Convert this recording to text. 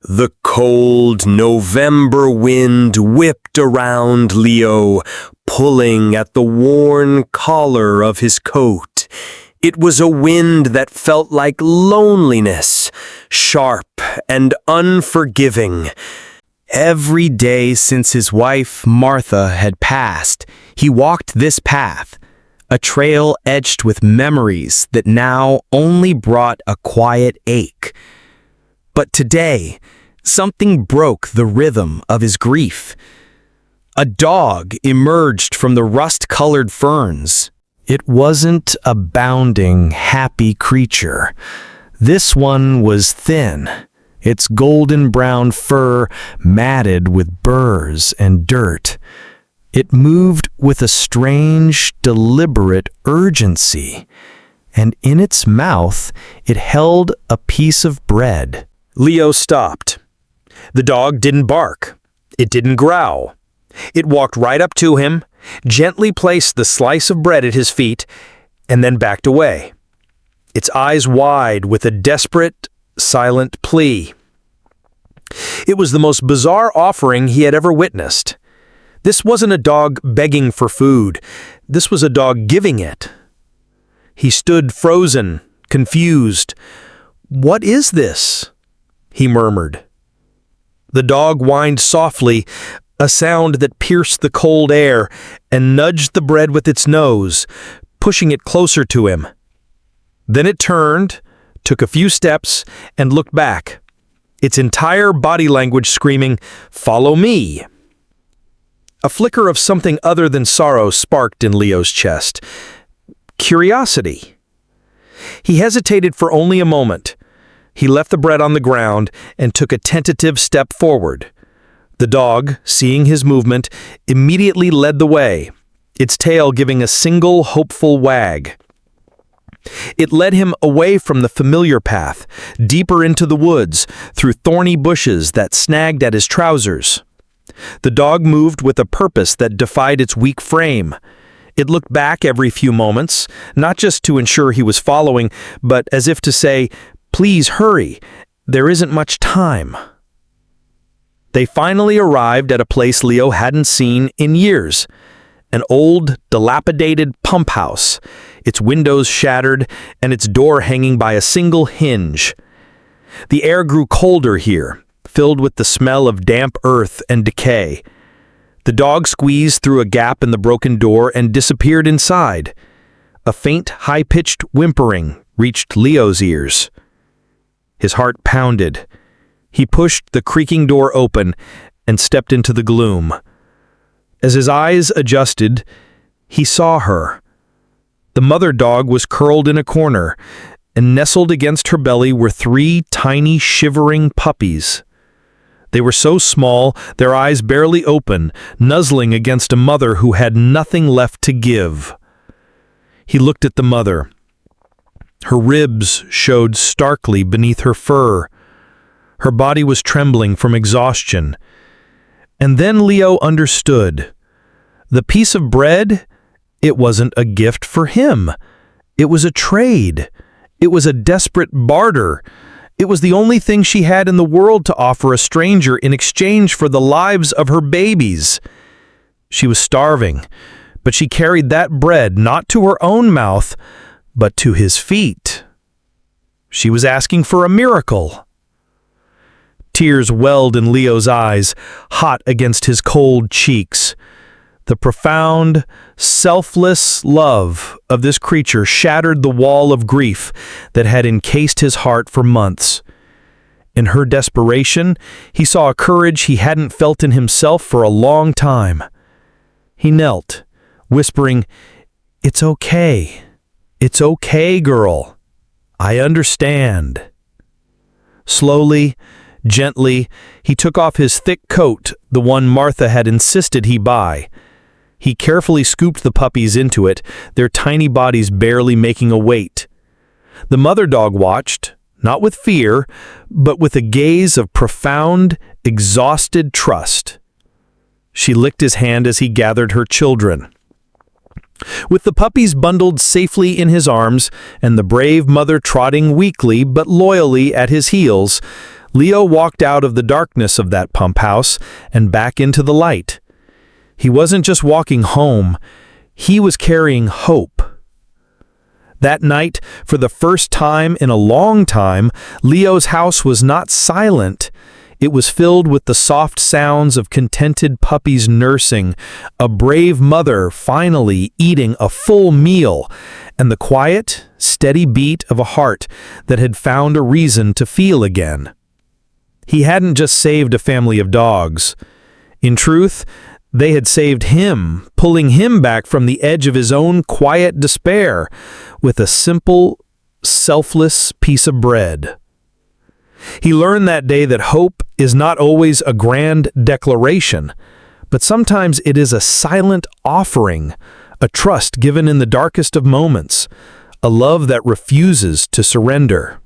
The cold November wind whipped around Leo, pulling at the worn collar of his coat. It was a wind that felt like loneliness, sharp and unforgiving. Every day since his wife, Martha, had passed, he walked this path, a trail etched with memories that now only brought a quiet ache. But today, something broke the rhythm of his grief. A dog emerged from the rust-colored ferns. It wasn't a bounding, happy creature. This one was thin, its golden-brown fur matted with burrs and dirt. It moved with a strange, deliberate urgency, and in its mouth it held a piece of bread. Leo stopped. The dog didn't bark. It didn't growl. It walked right up to him, gently placed the slice of bread at his feet, and then backed away, its eyes wide with a desperate, silent plea. It was the most bizarre offering he had ever witnessed. This wasn't a dog begging for food. This was a dog giving it. He stood frozen, confused. "What is this?" he murmured. The dog whined softly, a sound that pierced the cold air, and nudged the bread with its nose, pushing it closer to him. Then it turned, took a few steps, and looked back, its entire body language screaming, "Follow me!" A flicker of something other than sorrow sparked in Leo's chest. Curiosity. He hesitated for only a moment. He left the bread on the ground and took a tentative step forward. The dog, seeing his movement, immediately led the way, its tail giving a single hopeful wag. It led him away from the familiar path, deeper into the woods, through thorny bushes that snagged at his trousers. The dog moved with a purpose that defied its weak frame. It looked back every few moments, not just to ensure he was following, but as if to say, "Please hurry, there isn't much time." They finally arrived at a place Leo hadn't seen in years, an old, dilapidated pump house, its windows shattered and its door hanging by a single hinge. The air grew colder here, filled with the smell of damp earth and decay. The dog squeezed through a gap in the broken door and disappeared inside. A faint, high-pitched whimpering reached Leo's ears. His heart pounded. He pushed the creaking door open and stepped into the gloom. As his eyes adjusted, he saw her. The mother dog was curled in a corner, and nestled against her belly were 3 tiny, shivering puppies. They were so small, their eyes barely open, nuzzling against a mother who had nothing left to give. He looked at the mother. Her ribs showed starkly beneath her fur. Her body was trembling from exhaustion. And then Leo understood. The piece of bread, it wasn't a gift for him. It was a trade. It was a desperate barter. It was the only thing she had in the world to offer a stranger in exchange for the lives of her babies. She was starving, but she carried that bread not to her own mouth, but to his feet. She was asking for a miracle. Tears welled in Leo's eyes, hot against his cold cheeks. The profound, selfless love of this creature shattered the wall of grief that had encased his heart for months. In her desperation, he saw a courage he hadn't felt in himself for a long time. He knelt, whispering, "It's okay. It's okay, girl. I understand." Slowly, gently, he took off his thick coat, the one Martha had insisted he buy. He carefully scooped the puppies into it, their tiny bodies barely making a weight. The mother dog watched, not with fear, but with a gaze of profound, exhausted trust. She licked his hand as he gathered her children. With the puppies bundled safely in his arms and the brave mother trotting weakly but loyally at his heels, Leo walked out of the darkness of that pump house and back into the light. He wasn't just walking home, he was carrying hope. That night, for the first time in a long time, Leo's house was not silent. It was filled with the soft sounds of contented puppies nursing, a brave mother finally eating a full meal, and the quiet, steady beat of a heart that had found a reason to feel again. He hadn't just saved a family of dogs. In truth, they had saved him, pulling him back from the edge of his own quiet despair with a simple, selfless piece of bread. He learned that day that hope is not always a grand declaration, but sometimes it is a silent offering, a trust given in the darkest of moments, a love that refuses to surrender.